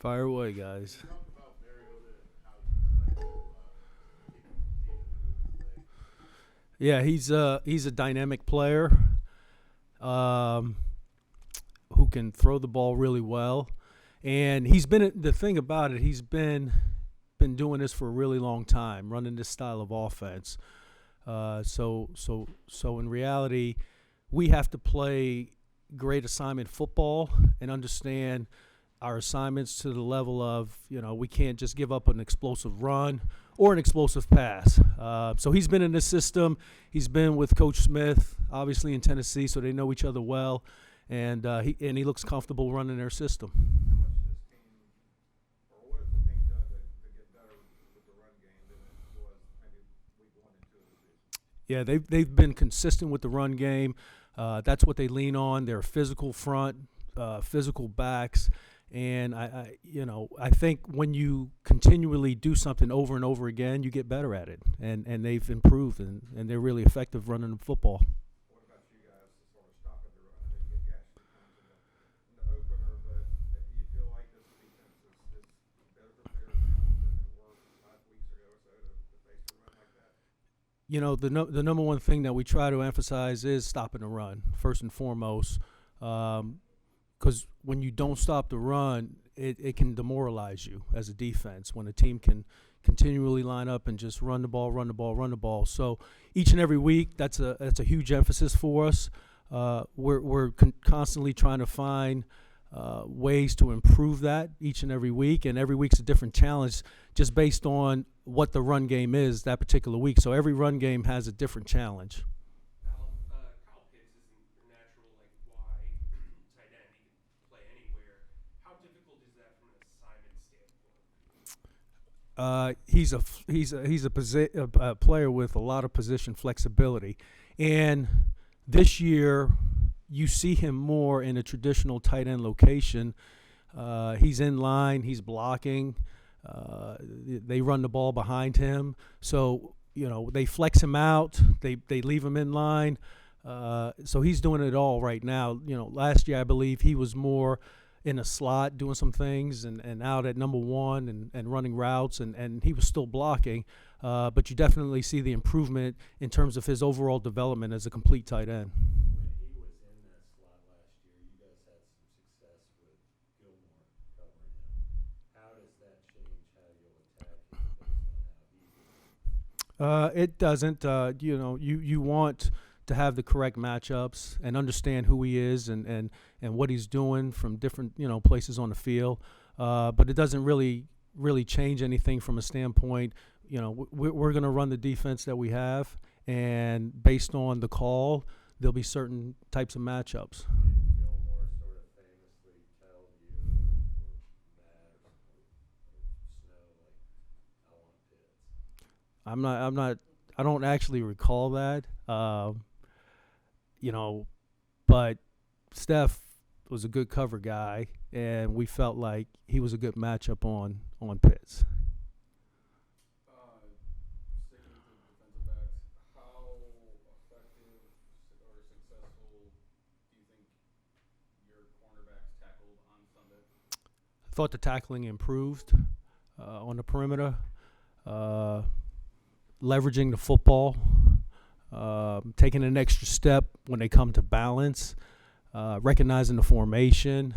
Fire away, guys. Yeah, he's a dynamic player um, who can throw the ball really well, and he's been the thing about it. He's been doing this for a really long time, running this style of offense. So in reality, we have to play great assignment football and understand our assignments to the level of, we can't just give up an explosive run or an explosive pass. So he's been in this system. He's been with Coach Smith, obviously in Tennessee, so they know each other well, and he looks comfortable running their system. How much does this team, or what has the team done to get better with the run game than it was maybe week one and two of the season? Yeah, they've been consistent with the run game. That's what they lean on. They're a physical front, physical backs, and I think when you continually do something over and over again, you get better at it, and they've improved, and they're really effective running the football. What about you guys as far as stopping the run? I know you get gashed a few times in the opener, but do you feel like this defense is better prepared now than it were 5 weeks ago or so to face a run like that? The number one thing that we try to emphasize is stopping the run first and foremost, because when you don't stop the run, it can demoralize you as a defense when a team can continually line up and just run the ball, run the ball, run the ball. So each and every week, that's a huge emphasis for us. We're constantly trying to find ways to improve that each and every week's a different challenge just based on what the run game is that particular week. So every run game has a different challenge. Kyle Pitts isn't your natural wide tight end. He can play anywhere. How difficult is that from an assignment standpoint? He's a player with a lot of position flexibility, and this year you see him more in a traditional tight end location. He's in line, he's blocking. They run the ball behind him, so they flex him out. They leave him in line. So he's doing it all right now. Last year I believe he was more in a slot doing some things and out at number one and running routes, and he was still blocking. But you definitely see the improvement in terms of his overall development as a complete tight end. When he was in that slot last year, you guys had some success with Gilmore covering him. How does that change how you'll attack him based on how he is? It doesn't. You want to have the correct matchups and understand who he is and what he's doing from different places on the field. But it doesn't really change anything from a standpoint. We're going to run the defense that we have, and based on the call, there'll be certain types of matchups. Did Gilmore sort of famously tell you or Matt or Snow, I want Pitts? I don't actually recall that. But Steph was a good cover guy, and we felt like he was a good matchup on Pitts. Sticking with the defensive backs, how effective or successful do you think your cornerbacks tackled on Sunday? I thought the tackling improved on the perimeter, leveraging the football, taking an extra step when they come to balance, recognizing the formation,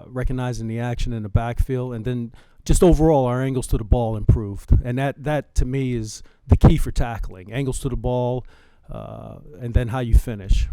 recognizing the action in the backfield, and then just overall our angles to the ball improved. And that to me is the key for tackling, angles to the ball, and then how you finish. I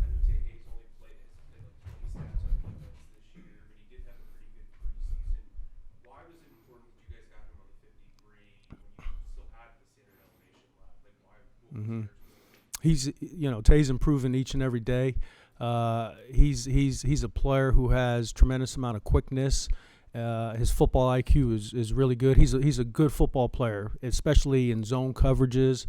know Tay Hayes only played 20 snaps on defense this year, but he did have a pretty good preseason. Why was it important that you guys got him on the 53 when you still had the standard elevation left? Why? What was Tay's improving each and every day. He's a player who has tremendous amount of quickness. His football IQ is really good. He's a good football player, especially in zone coverages.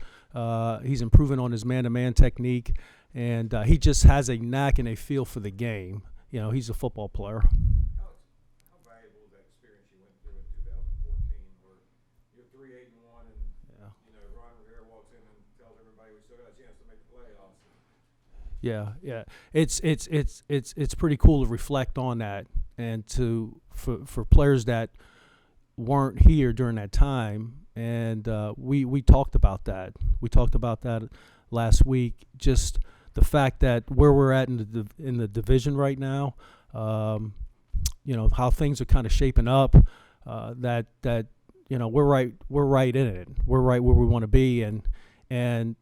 He's improving on his man-to-man technique, and he just has a knack and a feel for the game. He's a football player. How valuable was that experience you went through in 2014 where you're 3-8-1 and Yeah. Ron Rivera walks in and tells everybody we still got a chance to make the playoffs? Yeah. It's pretty cool to reflect on that, and for players that weren't here during that time, and we talked about that. We talked about that last week. Just the fact that where we're at in the division right now, how things are kind of shaping up. That we're right in it. We're right where we want to be, and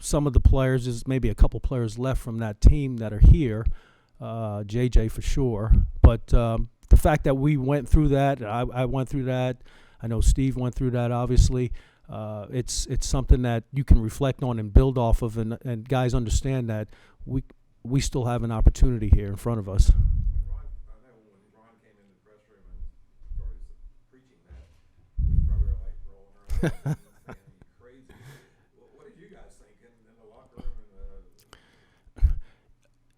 some of the players, there's maybe a couple players left from that team that are here, JJ for sure. But the fact that we went through that, I went through that, I know Steve went through that, obviously. It's something that you can reflect on and build off of, and guys understand that we still have an opportunity here in front of us. I know when Ron came in the press room and started preaching that, we probably were like rolling around and saying, "You crazy." What did you guys think in the locker room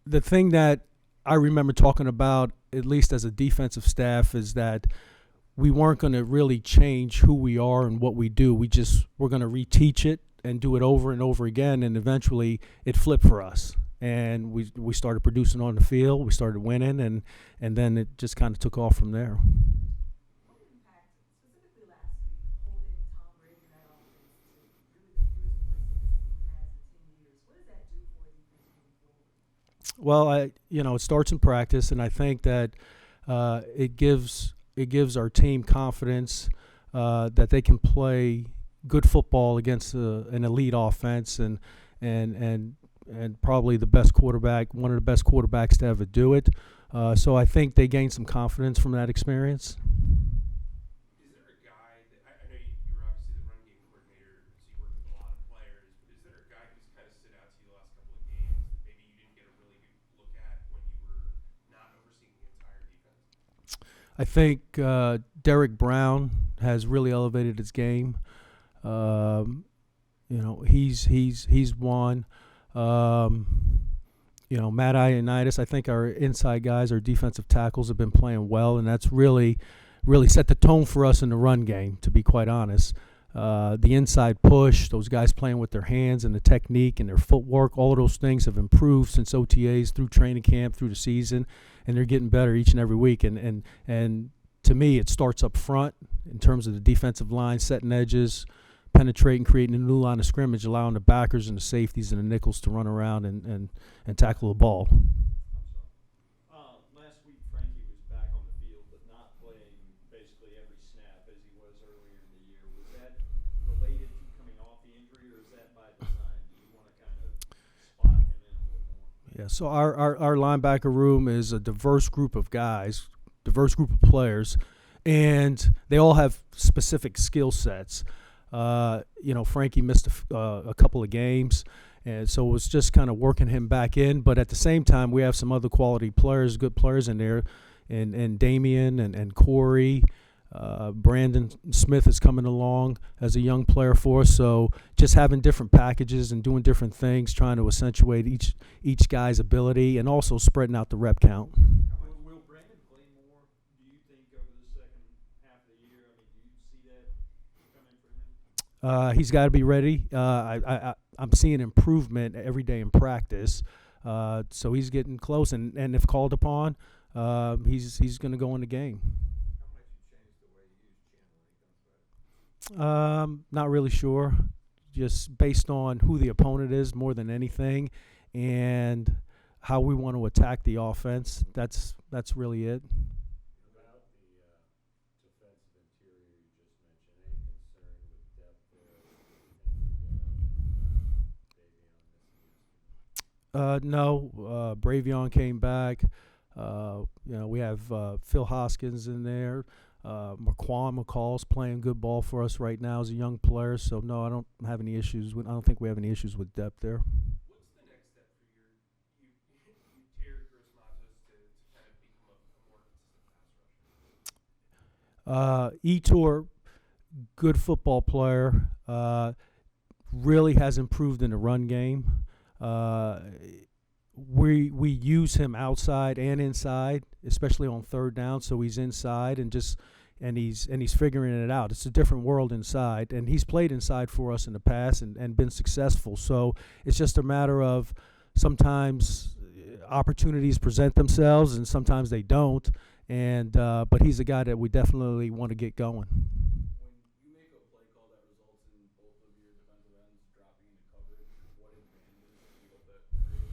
The thing that I remember talking about, at least as a defensive staff, is that we weren't going to really change who we are and what we do. We're going to reteach it and do it over and over again, and eventually it flipped for us. And we started producing on the field, we started winning, and then it just kind of took off from there. What impact, specifically last week, holding Tom Brady in that offense to really the fewest points that this team has in 10 years? What does that do for a defense moving forward? Well, it starts in practice, and I think that it gives our team confidence that they can play good football against an elite offense, and probably the best quarterback, one of the best quarterbacks to ever do it. So I think they gained some confidence from that experience. Is there a guy that I know you were obviously the run game coordinator, so you worked with a lot of players, but is there a guy who's kind of stood out to you the last couple of games that maybe you didn't get a really good look at when you were not overseeing the entire defense? I think Derek Brown has really elevated his game. He's one. Matt Ioannidis, I think our inside guys, our defensive tackles have been playing well, and that's really set the tone for us in the run game, to be quite honest. The inside push, those guys playing with their hands and the technique and their footwork, all of those things have improved since OTAs, through training camp, through the season, and they're getting better each and every week. And to me, it starts up front in terms of the defensive line, setting edges, penetrating, creating a new line of scrimmage, allowing the backers and the safeties and the nickels to run around and tackle the ball. Last week, Frankie was back on the field, but not playing basically every snap as he was earlier in the year. Was that related to coming off the injury, or is that by design? Do you want to kind of spot him in a little more? Yeah, so our linebacker room is a diverse group of guys, diverse group of players, and they all have specific skill sets. Frankie missed a couple of games, and so it was just kind of working him back in. But at the same time, we have some other quality players, good players in there, and Damian and Corey. Brandon Smith is coming along as a young player for us. So just having different packages and doing different things, trying to accentuate each guy's ability, and also spreading out the rep count. Will Brandon play more, do you think, over the second half of the year? I mean, do you see that coming for him? He's got to be ready. I'm seeing improvement every day in practice, so he's getting close. And if called upon, he's going to go in the game. How much you changed the way you use Chin when he comes back? Not really sure. Just based on who the opponent is more than anything, and how we want to attack the offense. That's really it. About the defensive interior you just mentioned, any concern with depth there, Davion missing No, Bravion came back. We have Phil Hoskins in there. Marquand McCall's playing good ball for us right now as a young player. So no, I don't have any issues. I don't think we have any issues with depth there. What's the next step for you Terry Gross Matos to kind of become a more consistent pass rusher? Etor, good football player, really has improved in the run game. We use him outside and inside, especially on third down. So he's inside and he's figuring it out. It's a different world inside, and he's played inside for us in the past and been successful. So it's just a matter of sometimes opportunities present themselves, and sometimes they don't. And but he's a guy that we definitely want to get going. When you make a play call that results in both of your defensive ends dropping into coverage, what advantages do you hope that creates?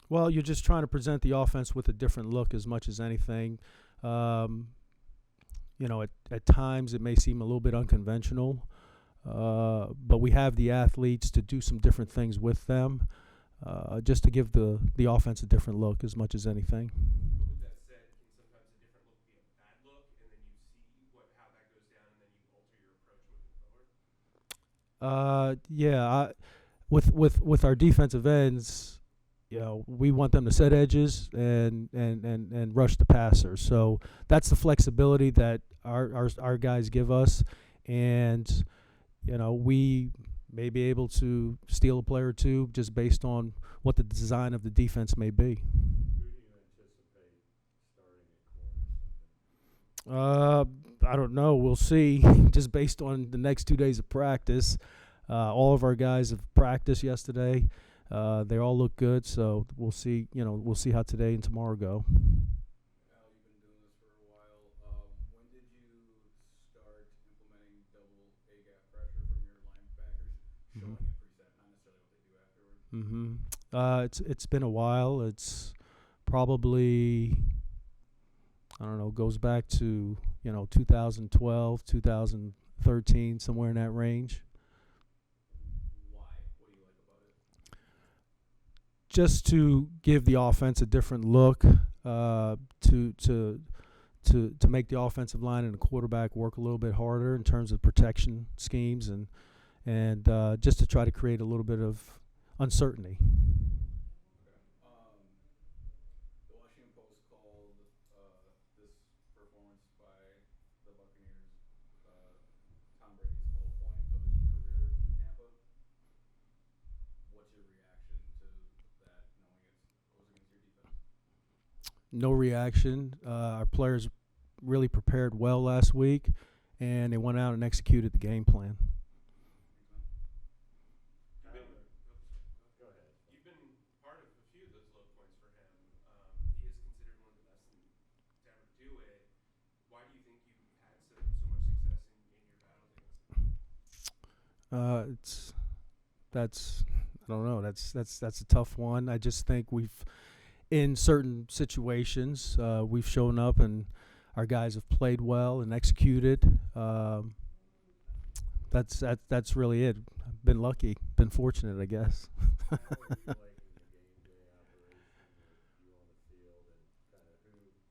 Well, you're just trying to present the offense with a different look as much as anything. You know, at times it may seem a little bit unconventional, but we have the athletes to do some different things with them, just to give the offense a different look as much as anything. But with that said, can sometimes a different look be a bad look, and then you see how that goes down, and then you alter your approach moving forward? Yeah, with our defensive ends, you know, we want them to set edges and rush the passer. So that's the flexibility that our guys give us, and you know, we may be able to steal a player or two just based on what the design of the defense may be. Who do you anticipate starting at corner Sunday? I don't know. We'll see. Just based on the next 2 days of practice, all of our guys have practiced yesterday. They all look good, so we'll see. You know, we'll see how today and tomorrow go. Al, you've been doing this for a while. When did you start implementing double A gap pressure from your linebackers? Showing it pre-snap, not necessarily what they do afterwards. It's been a while. It's probably, I don't know, goes back to 2012, 2013, somewhere in that range. Why? What do you like about it? Just to give the offense a different look, to make the offensive line and the quarterback work a little bit harder in terms of protection schemes, and just to try to create a little bit of uncertainty. The Washington Post called this performance by the Buccaneers Tom Brady's low point of his career in Tampa. What's your reaction to that, knowing it goes against your defense? No reaction. Our players really prepared well last week, and they went out and executed the game plan. Go ahead. You've been part of a few of those low points for him. He is considered one of the best to ever do it. Why do you think you had so much success in your battles against him? I don't know. That's a tough one. I just think in certain situations, we've shown up and our guys have played well and executed. That's really it. I've been lucky, been fortunate, I guess. How are you liking the game day operation with you on the field, and kind of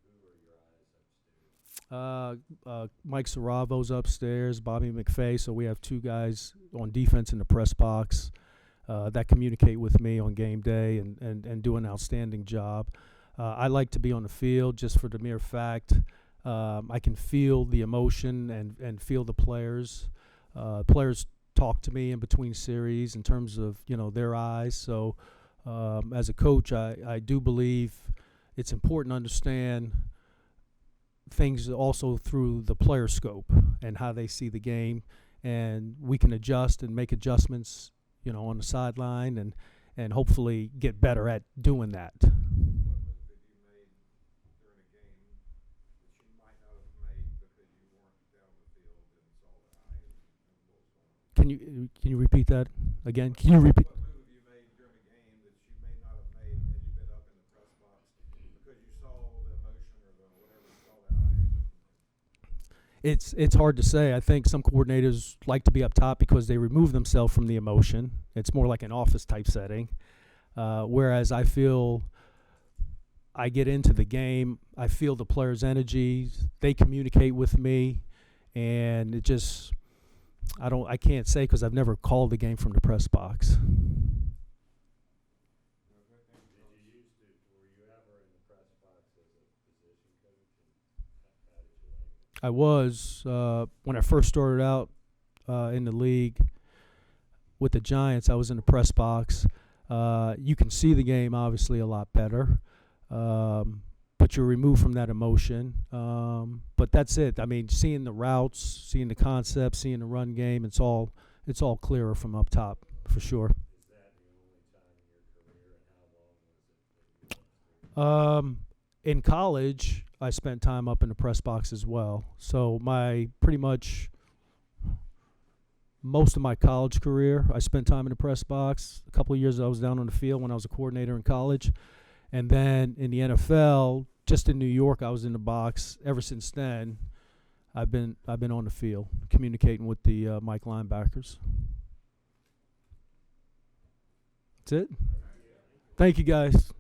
who are your eyes upstairs? Mike Saravo's upstairs, Bobby McFay. So we have two guys on defense in the press box that communicate with me on game day and do an outstanding job. I like to be on the field just for the mere fact I can feel the emotion and feel the players. Players talk to me in between series in terms of their eyes. So as a coach, I do believe it's important to understand things also through the player scope and how they see the game, and we can adjust and make adjustments on the sideline and hopefully get better at doing that. What move have you made during a game that you might not have made because you weren't down the field and saw the eye and what was going on? Can you repeat that again? Can you repeat? What move have you made during a game that you may not have made had you been up in the press box because you saw the emotion or the whatever, you saw the eye? It's hard to say. I think some coordinators like to be up top because they remove themselves from the emotion. It's more like an office type setting. Whereas I feel I get into the game, I feel the players' energy, they communicate with me, and it just I can't say because I've never called the game from the press box. Were you ever in the press box as a position coach, and how did you like it? I was when I first started out in the league with the Giants. I was in the press box. You can see the game obviously a lot better, but you're removed from that emotion. But that's it. I mean, seeing the routes, seeing the concepts, seeing the run game, it's all clearer from up top for sure. Is that the only time in your career, and In college, I spent time up in the press box as well. So most of my college career, I spent time in the press box. A couple of years I was down on the field when I was a coordinator in college. And then in the NFL, just in New York, I was in the box. Ever since then, I've been on the field communicating with the Mike linebackers. That's it. Thank you, guys.